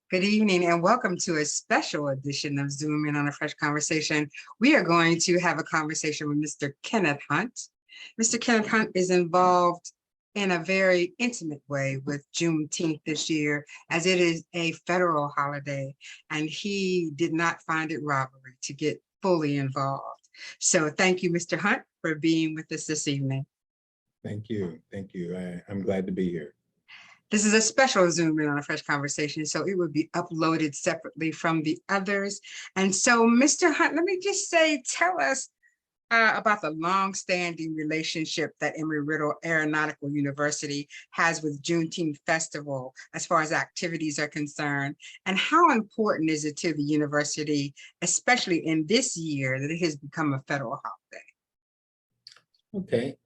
Good evening and welcome to a special edition of Zoom In on a Fresh Conversation. We are going to have a conversation with Mr. Kenneth Hunt. Mr. Kenneth Hunt is involved in a very intimate way with Juneteenth this year, as it is a federal holiday, and he did not find it robbery to get fully involved. So thank you, Mr. Hunt, for being with us this evening. Thank you. I'm glad to be here. This is a special Zoom In on a Fresh Conversation, so it would be uploaded separately from the others. And so, Mr. Hunt, let me just say, tell us about the long-standing relationship that Embry-Riddle Aeronautical University has with Juneteenth Festival as far as activities are concerned, and how important is it to the university, especially in this year that it has become a federal holiday? Okay.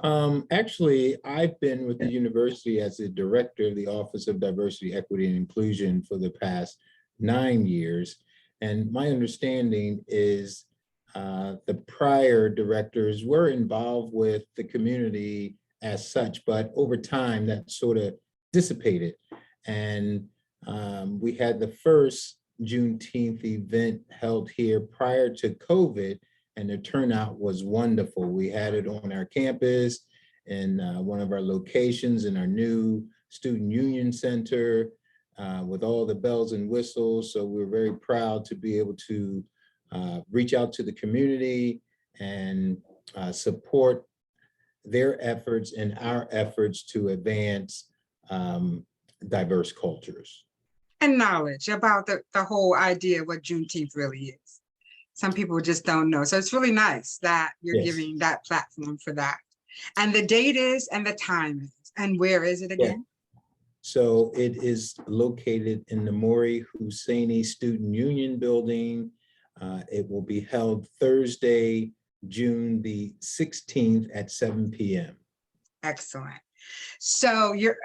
Actually, I've been with the university as the director of the Office of Diversity, Equity, and Inclusion for the past 9 years. And my understanding is the prior directors were involved with the community as such, but over time that sort of dissipated. And we had the first Juneteenth event held here prior to COVID, and the turnout was wonderful. We had it on our campus in one of our locations in our new Student Union Center with all the bells and whistles. So we're very proud to be able to reach out to the community and support their efforts and our efforts to advance diverse cultures. And knowledge about the whole idea of what Juneteenth really is. Some people just don't know. So it's really nice that you're giving that platform for that. And the date is, and the time is, and where is it again? Yeah. So it is located in the Maury Husseini Student Union Building. It will be held Thursday, June the 16th at 7 p.m. Excellent. So you're,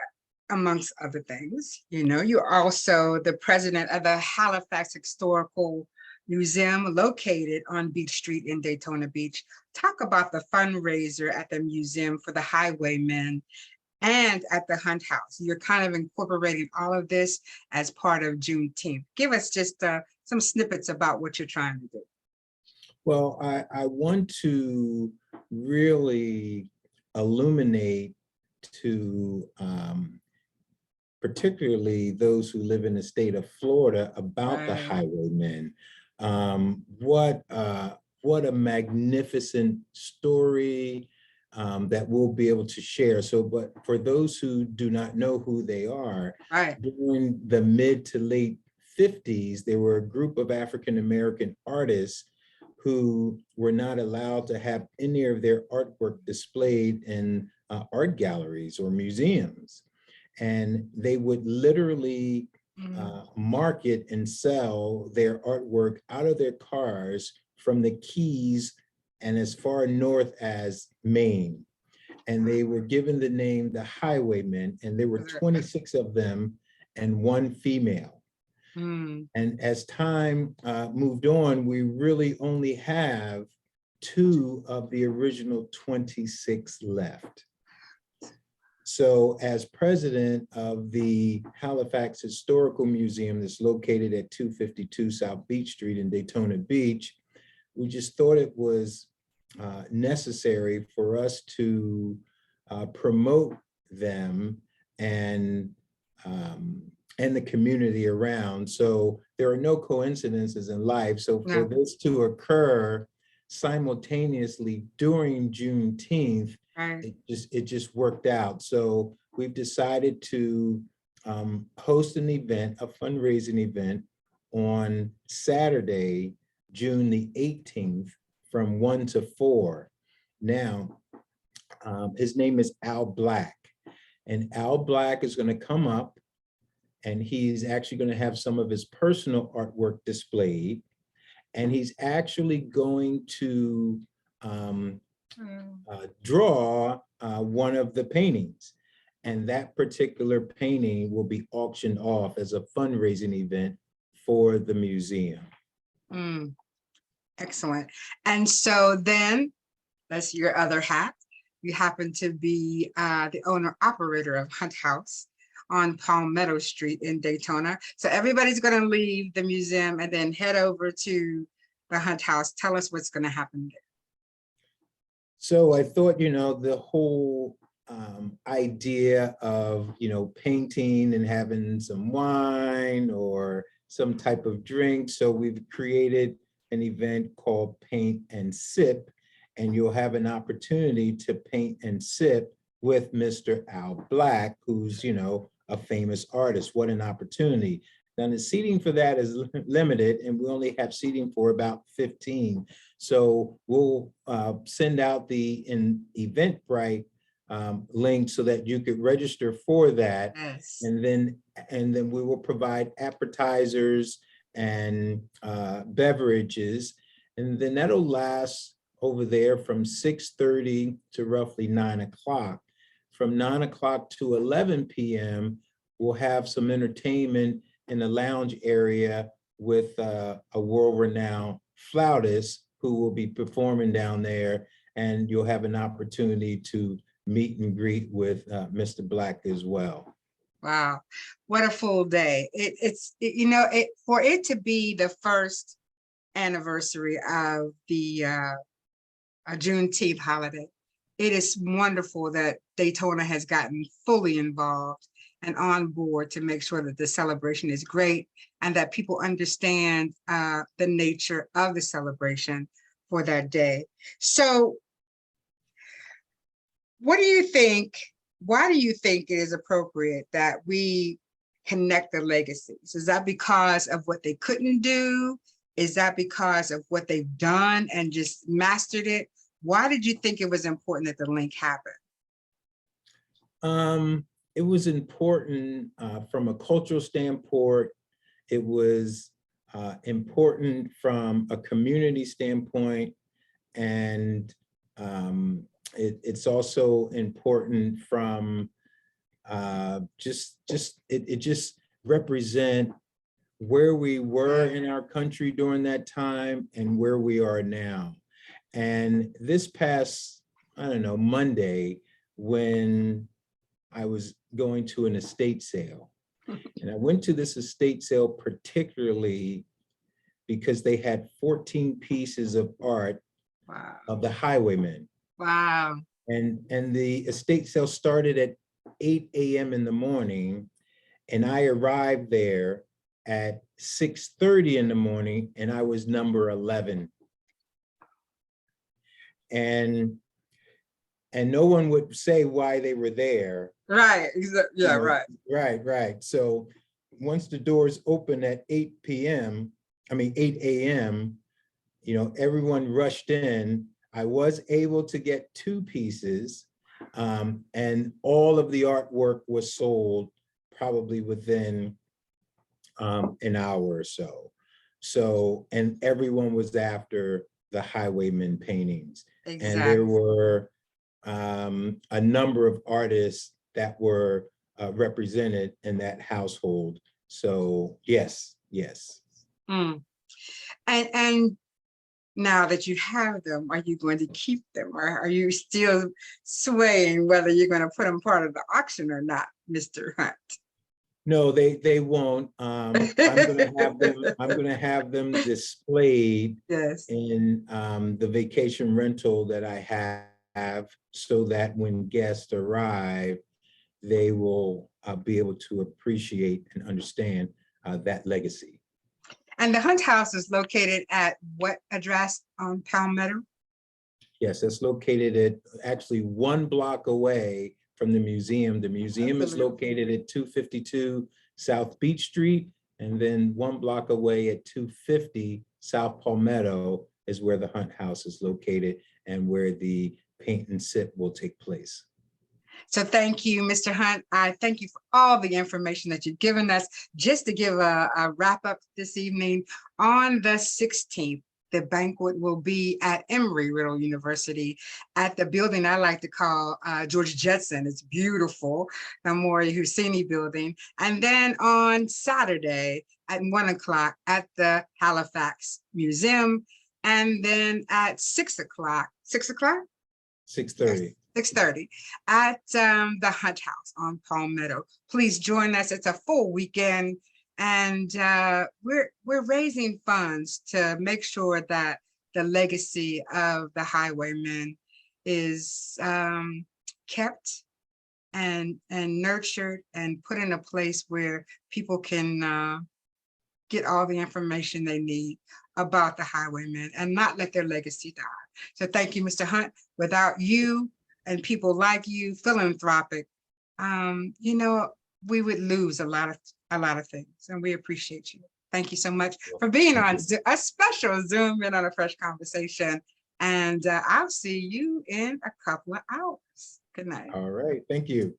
amongst other things, you're also the president of the Halifax Historical Museum located on Beach Street in Daytona Beach. Talk about the fundraiser at the museum for the Highwaymen and at the Hunt House. You're kind of incorporating all of this as part of Juneteenth. Give us just some snippets about what you're trying to do. Well, I want to really illuminate to particularly those who live in the state of Florida about the Highwaymen. What a magnificent story that we'll be able to share. So, but for those who do not know who they are, during the mid to late 50s, there were a group of African-American artists who were not allowed to have any of their artwork displayed in art galleries or museums. And they would literally market and sell their artwork out of their cars from the Keys and as far north as Maine. And they were given the name the Highwaymen, and there were 26 of them and one female. And as time moved on, we really only have 2 of the original 26 left. So as president of the Halifax Historical Museum that's located at 252 South Beach Street in Daytona Beach, we just thought it was necessary for us to promote them and the community around. So there are no coincidences in life. So for this to occur simultaneously during Juneteenth, it just worked out. So we've decided to host an event, a fundraising event on Saturday, June the 18th from 1 to 4. Now, his name is Al Black, and Al Black is going to come up and he's actually going to have some of his personal artwork displayed, and he's actually going to draw one of the paintings, and that particular painting will be auctioned off as a fundraising event for the museum. Excellent. And so then, that's your other hat. You happen to be the owner operator of Hunt House on Palmetto Street in Daytona. So everybody's going to leave the museum and then head over to the Hunt House. Tell us what's going to happen there. So I thought, the whole idea of, painting and having some wine or some type of drink. So we've created an event called Paint and Sip, and you'll have an opportunity to paint and sip with Mr. Al Black, who's, a famous artist. What an opportunity. Now the seating for that is limited, and we only have seating for about 15. So we'll send out the Eventbrite link so that you could register for that. Yes. And then we will provide appetizers and beverages. And then that'll last over there from 6:30 to roughly 9 o'clock. From 9 o'clock to 11 p.m., we'll have some entertainment in the lounge area with a world-renowned flautist who will be performing down there, and you'll have an opportunity to meet and greet with Mr. Black as well. Wow, what a full day. For it to be the first anniversary of the Juneteenth holiday, it is wonderful that Daytona has gotten fully involved and on board to make sure that the celebration is great and that people understand the nature of the celebration for that day. So what do you think? Why do you think it is appropriate that we connect the legacies? Is that because of what they couldn't do? Is that because of what they've done and just mastered it? Why did you think it was important that the link happen? It was important from a cultural standpoint. It was important from a community standpoint, and it's also important from it just represent where we were in our country during that time and where we are now. And this past, Monday, when I was going to an estate sale, and I went to this estate sale particularly because they had 14 pieces of art of the Highwaymen. Wow. And the estate sale started at 8 a.m. in the morning, and I arrived there at 6:30 in the morning, and I was number 11. And no one would say why they were there. Right. Yeah, right. Right. So once the doors opened at 8 a.m., everyone rushed in. I was able to get 2 pieces, and all of the artwork was sold probably within an hour or so. So, and everyone was after the Highwaymen paintings. Exactly. And there were a number of artists that were represented in that household. So yes. Mm. And now that you have them, are you going to keep them, or are you still swaying whether you're going to put them part of the auction or not, Mr. Hunt? No, they won't. I'm gonna have them displayed Yes. in the vacation rental that I have, so that when guests arrive, they will be able to appreciate and understand that legacy. And the Hunt House is located at what address on Palmetto? Yes, it's located at actually 1 block away from the museum. The museum is located at 252 South Beach Street, and then 1 block away at 250 South Palmetto is where the Hunt House is located and where the paint and sip will take place. So thank you, Mr. Hunt. I thank you for all the information that you've given us. Just to give a wrap up this evening, on the 16th, the banquet will be at Embry-Riddle University at the building I like to call George Jetson. It's beautiful, the Maury Husseini building. And then on Saturday at 1 o'clock at the Halifax Museum. And then at 6 o'clock, 6 o'clock? 6:30. 6:30 at the Hunt House on Palmetto. Please join us. It's a full weekend, and we're raising funds to make sure that the legacy of the Highwaymen is kept and nurtured and put in a place where people can get all the information they need about the Highwaymen and not let their legacy die. So thank you, Mr. Hunt. Without you and people like you, philanthropic, you know, we would lose a lot of things, and we appreciate you. Thank you so much for being on a special Zoom in on a Fresh Conversation. And I'll see you in a couple of hours. Good night. All right. Thank you.